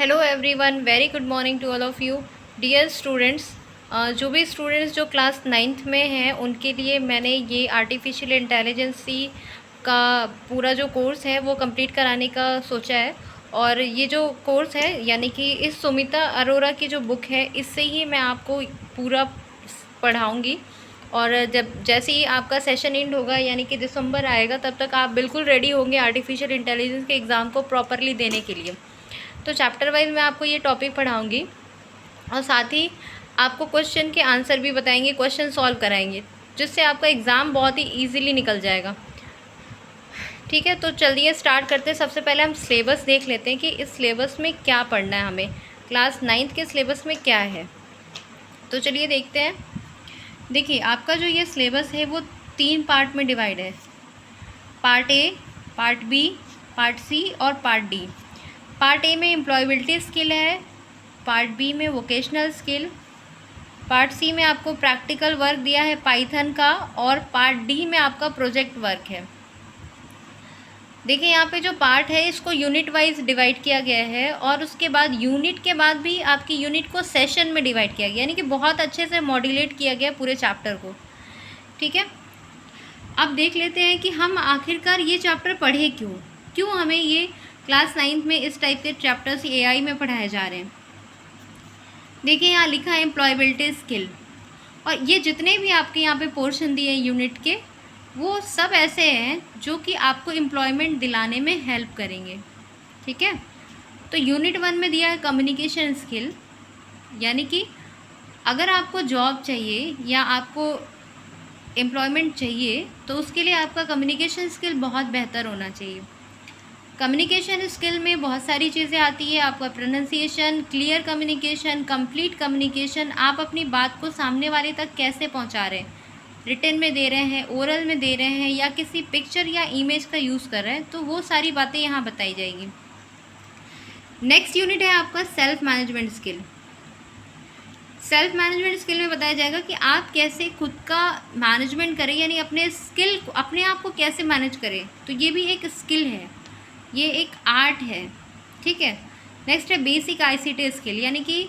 Hello everyone, very good morning to all of you dear students. जो भी students जो class 9th में हैं उनके लिए मैंने ये आर्टिफिशियल इंटेलिजेंसी का पूरा जो कोर्स है वो कंप्लीट कराने का सोचा है। और ये जो कोर्स है यानी कि इस सुमिता अरोरा की जो बुक है इससे ही मैं आपको पूरा पढ़ाऊँगी। और जब जैसे ही आपका सेशन एंड होगा यानी कि दिसंबर आएगा तब तक आप बिल्कुल रेडी होंगे आर्टिफिशियल इंटेलिजेंस के एग्ज़ाम को प्रॉपरली देने के लिए। तो चैप्टर वाइज मैं आपको ये टॉपिक पढ़ाऊँगी और साथ ही आपको क्वेश्चन के आंसर भी बताएंगे, क्वेश्चन सॉल्व कराएंगे, जिससे आपका एग्ज़ाम बहुत ही ईजीली निकल जाएगा। ठीक है, तो चलिए स्टार्ट करते हैं। सबसे पहले हम सिलेबस देख लेते हैं कि इस सिलेबस में क्या पढ़ना है हमें, क्लास 9th के सिलेबस में क्या है। तो चलिए देखते हैं। देखिए, आपका जो ये सिलेबस है वो 3 पार्ट में डिवाइड है। Part A, part B, part C और पार्ट डी। पार्ट ए में एम्प्लॉयबिलिटी स्किल है, पार्ट बी में वोकेशनल स्किल, पार्ट सी में आपको प्रैक्टिकल वर्क दिया है पाइथन का, और पार्ट डी में आपका प्रोजेक्ट वर्क है। देखिए, यहाँ पे जो पार्ट है इसको यूनिट वाइज डिवाइड किया गया है और उसके बाद यूनिट के बाद भी आपकी यूनिट को सेशन में डिवाइड किया गया, यानी कि बहुत अच्छे से मॉड्यूलेट किया गया पूरे चैप्टर को। ठीक है, अब देख लेते हैं कि हम आखिरकार ये चैप्टर पढ़े क्यों हमें ये क्लास 9th में इस टाइप के चैप्टर्स एआई में पढ़ाए जा रहे हैं। देखिए, यहाँ लिखा है एम्प्लॉयबिलिटी स्किल, और ये जितने भी आपके यहाँ पे पोर्शन दिए हैं यूनिट के, वो सब ऐसे हैं जो कि आपको एम्प्लॉयमेंट दिलाने में हेल्प करेंगे। ठीक है, तो यूनिट 1 में दिया है कम्युनिकेशन स्किल, यानी कि अगर आपको जॉब चाहिए या आपको एम्प्लॉयमेंट चाहिए तो उसके लिए आपका कम्युनिकेशन स्किल बहुत बेहतर होना चाहिए। कम्युनिकेशन स्किल में बहुत सारी चीज़ें आती है, आपका pronunciation, clear communication, complete communication, आप अपनी बात को सामने वाले तक कैसे पहुंचा रहे हैं, रिटन में दे रहे हैं, ओरल में दे रहे हैं, या किसी पिक्चर या इमेज का यूज़ कर रहे हैं, तो वो सारी बातें यहाँ बताई जाएगी। नेक्स्ट यूनिट है आपका self management skill. Self management skill में बताया जाएगा कि आप कैसे खुद का मैनेजमेंट करें, यानी अपने स्किल, अपने आप को कैसे मैनेज करें। तो ये भी एक स्किल है, ये एक आर्ट है। ठीक है, नेक्स्ट है बेसिक आईसीटी स्किल, यानी कि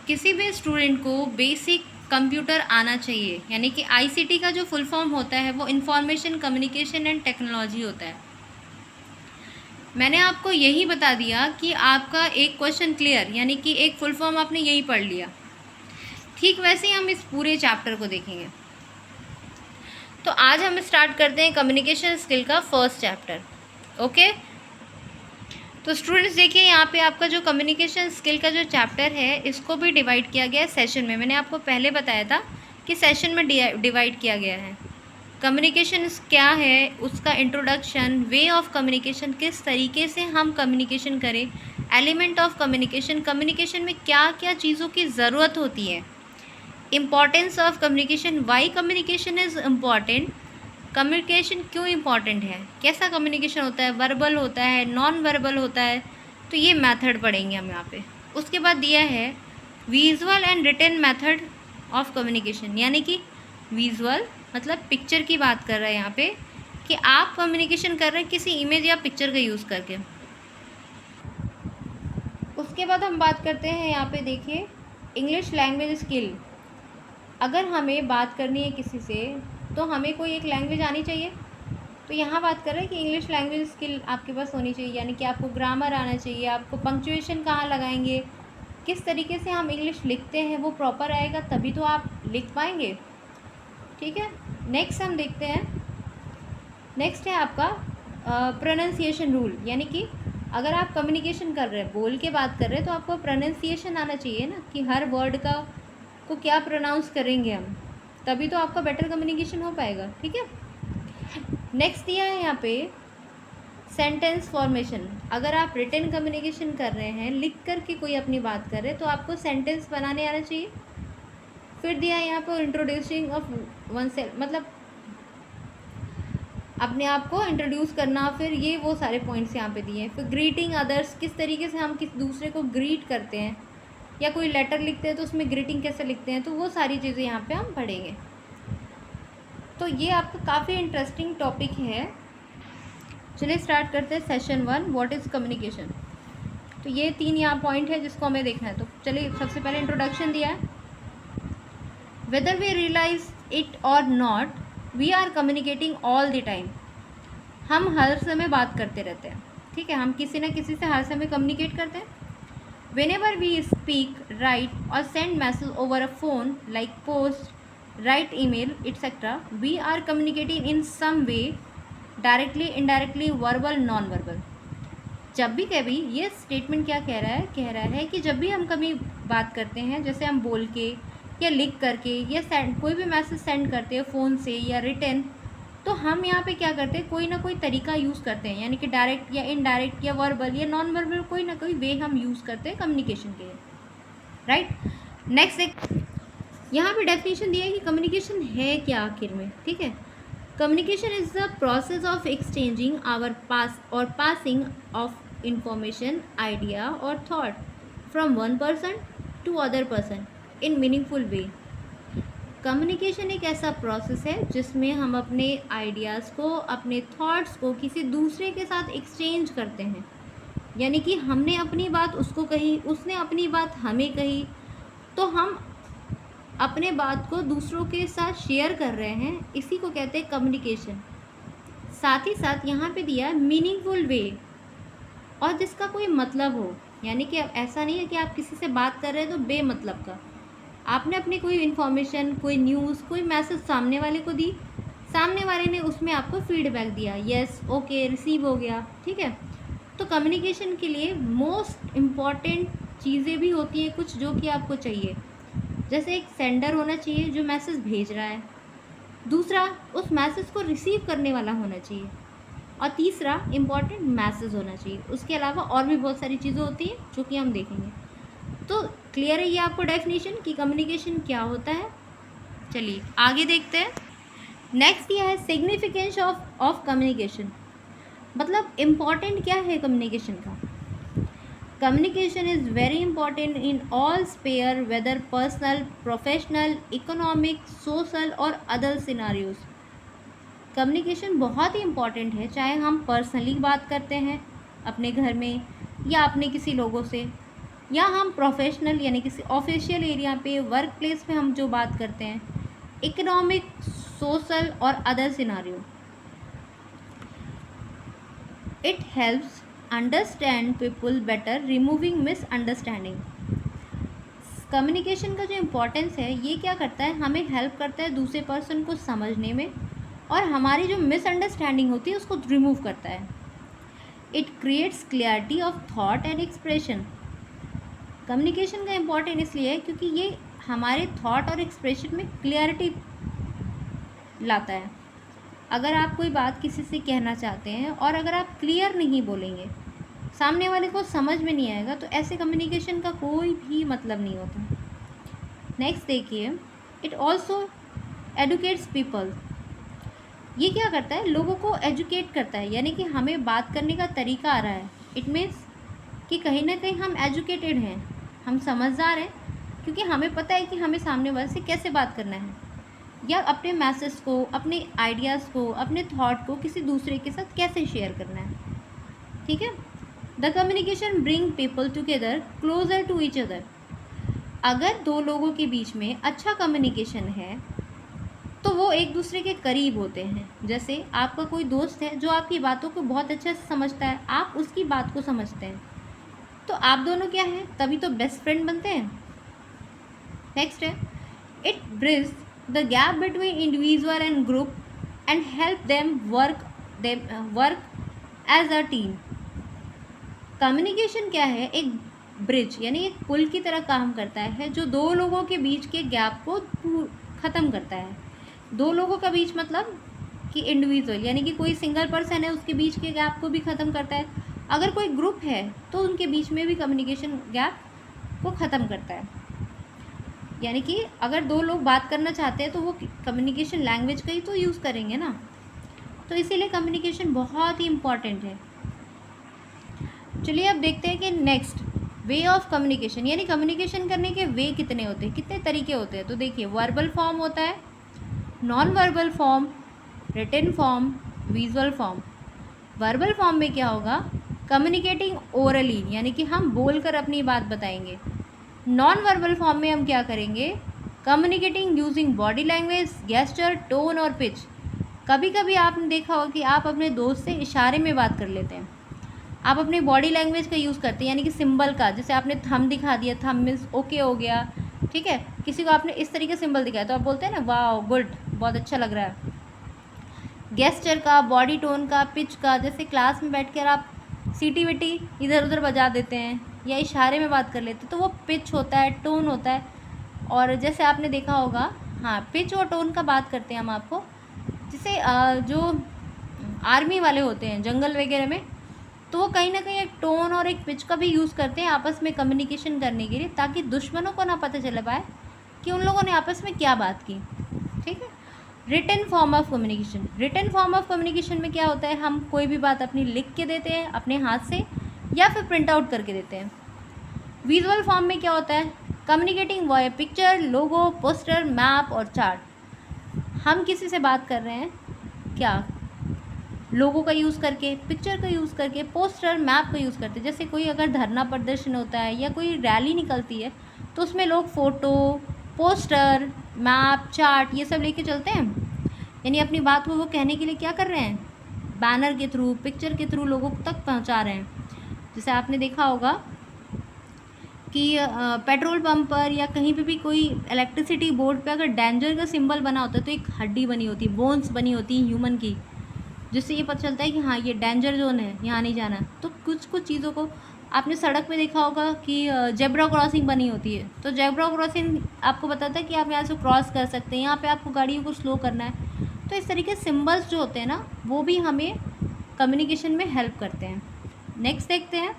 किसी भी स्टूडेंट को बेसिक कंप्यूटर आना चाहिए, यानी कि आईसीटी का जो फुल फॉर्म होता है वो इंफॉर्मेशन कम्युनिकेशन एंड टेक्नोलॉजी होता है। मैंने आपको यही बता दिया कि आपका एक क्वेश्चन क्लियर, यानी कि एक फुल फॉर्म आपने यही पढ़ लिया। ठीक वैसे ही हम इस पूरे चैप्टर को देखेंगे। तो आज हम स्टार्ट करते हैं कम्युनिकेशन स्किल का फर्स्ट चैप्टर। ओके, तो स्टूडेंट्स देखिए, यहाँ पे आपका जो कम्युनिकेशन स्किल का जो चैप्टर है इसको भी डिवाइड किया गया है सेशन में। मैंने आपको पहले बताया था कि सेशन में डिवाइड किया गया है। कम्युनिकेशन क्या है, उसका इंट्रोडक्शन, वे ऑफ कम्युनिकेशन, किस तरीके से हम कम्युनिकेशन करें, एलिमेंट ऑफ कम्युनिकेशन, कम्युनिकेशन में क्या क्या चीज़ों की ज़रूरत होती है, importance of communication, why communication is important, communication क्यों इम्पॉर्टेंट है, कैसा कम्युनिकेशन होता है, वर्बल होता है, नॉन वर्बल होता है, तो ये मेथड पढ़ेंगे हम यहाँ पे। उसके बाद दिया है visual and written method of communication, यानी कि विजुअल मतलब पिक्चर की बात कर रहे हैं यहाँ पे, कि आप कम्युनिकेशन कर रहे हैं किसी इमेज या पिक्चर का यूज़ करके। उसके बाद हम बात करते हैं यहाँ पे, देखिए इंग्लिश लैंग्वेज स्किल। अगर हमें बात करनी है किसी से तो हमें कोई एक लैंग्वेज आनी चाहिए। तो यहाँ बात कर रहे हैं कि इंग्लिश लैंग्वेज स्किल आपके पास होनी चाहिए, यानी कि आपको ग्रामर आना चाहिए, आपको पंक्चुएशन कहाँ लगाएंगे, किस तरीके से हम इंग्लिश लिखते हैं वो प्रॉपर आएगा, तभी तो आप लिख पाएंगे। ठीक है, नेक्स्ट हम देखते हैं। नेक्स्ट है आपका प्रोनाउंसिएशन रूल, यानी कि अगर आप कम्युनिकेशन कर रहे हैं, बोल के बात कर रहे हैं, तो आपको प्रोनाउंसिएशन आना चाहिए ना, कि हर वर्ड का को क्या प्रोनाउंस करेंगे हम, तभी तो आपका बेटर कम्युनिकेशन हो पाएगा। ठीक है, नेक्स्ट दिया है यहाँ पे सेंटेंस फॉर्मेशन। अगर आप रिटन कम्युनिकेशन कर रहे हैं, लिख कर के कोई अपनी बात कर रहे हैं, तो आपको सेंटेंस बनाने आना चाहिए। फिर दिया है यहाँ पर इंट्रोड्यूसिंग ऑफ वन सेल्फ, मतलब अपने आप को इंट्रोड्यूस करना। फिर ये वो सारे पॉइंट्स यहाँ पे दिए हैं। फिर ग्रीटिंग अदर्स, किस तरीके से हम किस दूसरे को ग्रीट करते हैं, या कोई लेटर लिखते हैं तो उसमें ग्रीटिंग कैसे लिखते हैं, तो वो सारी चीज़ें यहाँ पे हम पढ़ेंगे। तो ये आपका काफ़ी इंटरेस्टिंग टॉपिक है। चलिए स्टार्ट करते हैं सेशन 1, व्हाट इज़ कम्युनिकेशन। तो ये 3 यहाँ पॉइंट है जिसको हमें देखना है। तो चलिए सबसे पहले इंट्रोडक्शन दिया है, whether we realise it or not we are communicating all the time. हम हर समय बात करते रहते हैं, ठीक है, हम किसी न किसी से हर समय कम्युनिकेट करते हैं। Whenever we speak, write or send message over a phone like post, write email, etc., we are communicating in some way, directly, indirectly, verbal, non-verbal। जब भी कभी ये स्टेटमेंट क्या कह रहा है कि जब भी हम कभी बात करते हैं, जैसे हम बोल के या लिख करके या कोई भी मैसेज सेंड करते हैं फ़ोन से या रिटर्न, तो हम यहाँ पे क्या करते हैं, कोई ना कोई तरीका यूज़ करते हैं, यानी कि डायरेक्ट या इनडायरेक्ट या वर्बल या नॉन वर्बल, कोई ना कोई वे हम यूज़ करते हैं कम्युनिकेशन के लिए, राइट। नेक्स्ट एक यहाँ पे डेफिनेशन दिया है कि कम्युनिकेशन है क्या आखिर में, ठीक है। Communication is the process of exchanging passing of information, idea और thought from one person to other person in meaningful way. Communication एक ऐसा प्रोसेस है जिसमें हम अपने आइडियाज़ को, अपने थॉट्स को किसी दूसरे के साथ एक्सचेंज करते हैं, यानी कि हमने अपनी बात उसको कही, उसने अपनी बात हमें कही, तो हम अपने बात को दूसरों के साथ शेयर कर रहे हैं, इसी को कहते हैं कम्युनिकेशन। साथ ही साथ यहाँ पे दिया मीनिंगफुल वे, और जिसका कोई मतलब हो, यानी कि ऐसा नहीं है कि आप किसी से बात कर रहे हैं तो बेमतलब का, आपने अपनी कोई इन्फॉर्मेशन, कोई न्यूज़, कोई मैसेज सामने वाले को दी, सामने वाले ने उसमें आपको फीडबैक दिया, यस ओके रिसीव हो गया, ठीक है। तो कम्युनिकेशन के लिए मोस्ट इम्पॉर्टेंट चीज़ें भी होती हैं कुछ जो कि आपको चाहिए, जैसे एक सेंडर होना चाहिए जो मैसेज भेज रहा है, दूसरा उस मैसेज को रिसीव करने वाला होना चाहिए, और तीसरा इम्पॉर्टेंट मैसेज होना चाहिए। उसके अलावा और भी बहुत सारी चीज़ें होती हैं जो कि हम देखेंगे। तो क्लियर है ये आपको डेफिनेशन कि कम्युनिकेशन क्या होता है। चलिए आगे देखते हैं। नेक्स्ट यह है सिग्निफिकेंस ऑफ कम्युनिकेशन, मतलब इम्पॉर्टेंट क्या है कम्युनिकेशन का। Communication is very important in all sphere, whether personal, professional, economic, social और अदर सिनारियोज। कम्युनिकेशन बहुत ही इम्पॉर्टेंट है, चाहे हम पर्सनली बात करते हैं अपने घर में या अपने किसी लोगों से, या हम प्रोफेशनल यानी किसी ऑफिशियल एरिया पे, वर्क प्लेस पे हम जो बात करते हैं, इकोनॉमिक, सोशल और other scenario. It helps understand people better, removing misunderstanding. Communication का जो इम्पोर्टेंस है ये क्या करता है, हमें हेल्प करता है दूसरे पर्सन को समझने में, और हमारी जो मिसअंडरस्टैंडिंग होती है उसको रिमूव करता है। It creates clarity of thought and expression. Communication का इम्पोर्टेंट इसलिए है क्योंकि ये हमारे थॉट और एक्सप्रेशन में क्लियरिटी लाता है। अगर आप कोई बात किसी से कहना चाहते हैं और अगर आप क्लियर नहीं बोलेंगे, सामने वाले को समझ में नहीं आएगा, तो ऐसे कम्युनिकेशन का कोई भी मतलब नहीं होता। नेक्स्ट देखिए, इट ऑल्सो एडुकेट्स पीपल। ये क्या करता है, लोगों को एजुकेट करता है, यानी कि हमें बात करने का तरीका आ रहा है। इट मीन्स कि कहीं ना कहीं हम एजुकेटेड हैं, हम समझदार हैं, क्योंकि हमें पता है कि हमें सामने वाले से कैसे बात करना है, या अपने मैसेज को, अपने आइडियाज़ को, अपने थॉट को किसी दूसरे के साथ कैसे शेयर करना है, ठीक है। The communication bring people together closer to each other. अगर दो लोगों के बीच में अच्छा कम्युनिकेशन है तो वो एक दूसरे के करीब होते हैं। जैसे आपका कोई दोस्त है जो आपकी बातों को बहुत अच्छे से समझता है, आप उसकी बात को समझते हैं, तो आप दोनों क्या हैं, तभी तो बेस्ट फ्रेंड बनते हैं। नेक्स्ट है, it bridge the gap between individual and group and help them work as a team. Communication क्या है, एक ब्रिज यानी एक पुल की तरह काम करता है, जो दो लोगों के बीच के गैप को ख़त्म करता है। दो लोगों का बीच मतलब कि इंडिविजुअल यानी कि कोई सिंगल पर्सन है उसके बीच के गैप को भी ख़त्म करता है। अगर कोई ग्रुप है तो उनके बीच में भी कम्युनिकेशन गैप को ख़त्म करता है। यानी कि अगर दो लोग बात करना चाहते हैं तो वो कम्युनिकेशन लैंग्वेज का ही तो यूज़ करेंगे ना, तो इसीलिए कम्युनिकेशन बहुत ही इम्पॉर्टेंट है। चलिए अब देखते हैं कि नेक्स्ट वे ऑफ कम्युनिकेशन, यानी कम्युनिकेशन करने के वे कितने होते हैं, कितने तरीके होते हैं। तो देखिए, वर्बल फॉर्म होता है, non verbal form, written form, visual form. Verbal form में क्या होगा, कम्युनिकेटिंग ओरली, यानी कि हम बोलकर अपनी बात बताएंगे। नॉन वर्बल फॉर्म में हम क्या करेंगे, communicating using body language, gesture, tone और पिच। कभी कभी आपने देखा होगा कि आप अपने दोस्त से इशारे में बात कर लेते हैं, आप अपनी बॉडी लैंग्वेज का यूज़ करते हैं, यानी कि सिंबल का, जैसे आपने थंब दिखा दिया, थंब मीन्स ओके हो गया, ठीक है। किसी को आपने इस तरीके सिंबल दिखाया तो आप बोलते हैं ना वाह गुड, बहुत अच्छा लग रहा है। गेस्चर का, बॉडी टोन का, पिच का, जैसे क्लास में बैठकर आप सीटी विटी इधर उधर बजा देते हैं या इशारे में बात कर लेते हैं, तो वो पिच होता है, टोन होता है। और जैसे आपने देखा होगा, हाँ पिच और टोन का बात करते हैं हम आपको, जैसे जो आर्मी वाले होते हैं जंगल वगैरह में, तो वो कहीं ना कहीं एक टोन और एक पिच का भी यूज़ करते हैं आपस में कम्युनिकेशन करने के लिए, ताकि दुश्मनों को ना पता चल पाए कि उन लोगों ने आपस में क्या बात की, ठीक है। Written form of communication, written form of communication में क्या होता है, हम कोई भी बात अपनी लिख के देते हैं अपने हाथ से या फिर प्रिंट आउट करके देते हैं। विजुअल फॉर्म में क्या होता है, कम्युनिकेटिंग वाया पिक्चर, लोगो, पोस्टर, मैप और चार्ट। हम किसी से बात कर रहे हैं, क्या लोगों का यूज़ करके, पिक्चर का यूज़ करके, पोस्टर, मैप का यूज़ करते हैं। जैसे कोई अगर धरना प्रदर्शन होता है या कोई रैली निकलती है तो उसमें लोग फ़ोटो, पोस्टर, मैप, चार्ट ये सब लेके चलते हैं, यानी अपनी बात को वो कहने के लिए क्या कर रहे हैं, बैनर के थ्रू, पिक्चर के थ्रू लोगों तक पहुंचा रहे हैं। जैसे आपने देखा होगा कि पेट्रोल पंप पर या कहीं पे भी कोई इलेक्ट्रिसिटी बोर्ड पे अगर डेंजर का सिंबल बना होता है तो एक हड्डी बनी होती है, बोन्स बनी होती है ह्यूमन की, जिससे ये पता चलता है कि हाँ ये डेंजर जोन है, यहाँ नहीं जाना। तो कुछ कुछ चीज़ों को आपने सड़क पे देखा होगा कि जेब्रा क्रॉसिंग बनी होती है, तो जेब्रा क्रॉसिंग आपको बताता है कि आप यहाँ से क्रॉस कर सकते हैं, यहाँ पे आपको गाड़ियों को स्लो करना है। तो इस तरीके सिंबल्स जो होते हैं ना, वो भी हमें कम्युनिकेशन में हेल्प करते हैं। नेक्स्ट देखते हैं,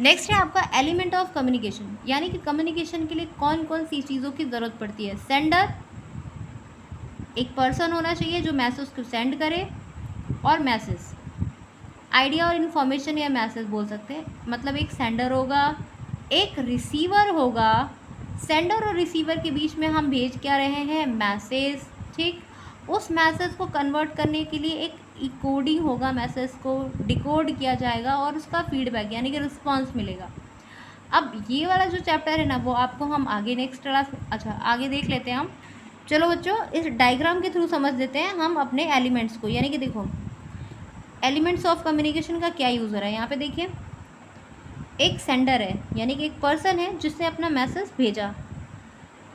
नेक्स्ट है आपका एलिमेंट ऑफ कम्युनिकेशन, यानी कि कम्युनिकेशन के लिए कौन कौन सी चीज़ों की ज़रूरत पड़ती है। सेंडर, एक पर्सन होना चाहिए जो मैसेज को सेंड करे, और मैसेज आइडिया और इन्फॉर्मेशन या मैसेज बोल सकते हैं, मतलब एक सेंडर होगा, एक रिसीवर होगा। सेंडर और रिसीवर के बीच में हम भेज क्या रहे हैं, मैसेज, ठीक। उस मैसेज को कन्वर्ट करने के लिए एक इकोडिंग होगा, मैसेज को डिकोड किया जाएगा और उसका फीडबैक यानी कि रिस्पॉन्स मिलेगा। अब ये वाला जो चैप्टर है ना, वो आपको हम आगे नेक्स्ट क्लास, अच्छा आगे देख लेते हैं हम। चलो बच्चों, इस डायग्राम के थ्रू समझ देते हैं हम अपने एलिमेंट्स को, यानी कि देखो एलिमेंट्स ऑफ कम्युनिकेशन का क्या यूज़ हो रहा है। यहाँ पे देखिए एक सेंडर है, यानी कि एक पर्सन है जिसने अपना मैसेज भेजा।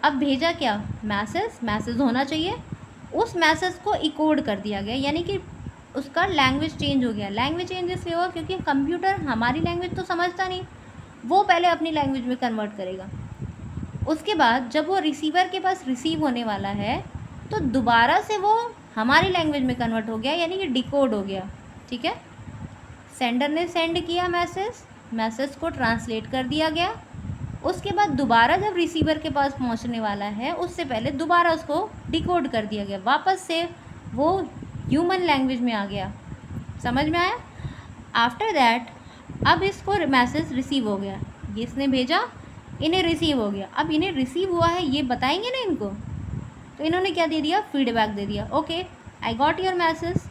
अब भेजा क्या, मैसेज, मैसेज होना चाहिए, उस मैसेज को इकोड कर दिया गया, यानी कि उसका लैंग्वेज चेंज हो गया। लैंग्वेज चेंज इसलिए हुआ क्योंकि कंप्यूटर हमारी लैंग्वेज तो समझता नहीं, वो पहले अपनी लैंग्वेज में कन्वर्ट करेगा। उसके बाद जब वो रिसीवर के पास रिसीव होने वाला है तो दोबारा से वो हमारी लैंग्वेज में कन्वर्ट हो गया, यानी कि डिकोड हो गया, ठीक है। सेंडर ने सेंड किया मैसेज, मैसेज को ट्रांसलेट कर दिया गया। उसके बाद दोबारा जब रिसीवर के पास पहुंचने वाला है उससे पहले दोबारा उसको डिकोड कर दिया गया, वापस से वो ह्यूमन लैंग्वेज में आ गया। समझ में आया। आफ्टर दैट अब इसको मैसेज रिसीव हो गया, ये इसने भेजा, इन्हें रिसीव हो गया। अब इन्हें रिसीव हुआ है ये बताएंगे ना इनको, तो इन्होंने क्या दे दिया, फीडबैक दे दिया, okay I got your message.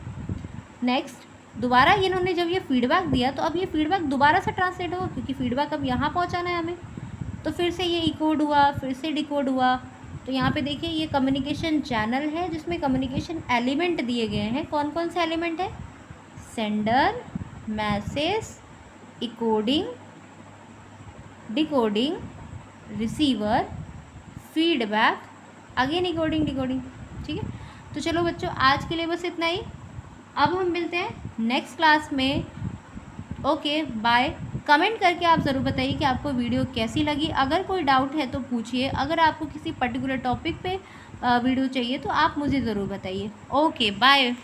Next दोबारा इन्होंने जब ये फीडबैक दिया तो अब ये फीडबैक दोबारा से ट्रांसलेट होगा, क्योंकि फीडबैक अब यहाँ पहुँचाना है हमें, तो फिर से ये इकोड हुआ, फिर से डिकोड हुआ। तो यहाँ पे देखिए ये कम्युनिकेशन चैनल है जिसमें कम्युनिकेशन एलिमेंट दिए गए हैं। कौन कौन से एलिमेंट है, sender, message, encoding, decoding, receiver, feedback, again encoding, decoding, ठीक है। तो चलो बच्चों आज के लिए बस इतना ही, अब हम मिलते हैं नेक्स्ट क्लास में। Okay bye. कमेंट करके आप ज़रूर बताइए कि आपको वीडियो कैसी लगी। अगर कोई डाउट है तो पूछिए, अगर आपको किसी पर्टिकुलर टॉपिक पे वीडियो चाहिए तो आप मुझे ज़रूर बताइए। Okay bye.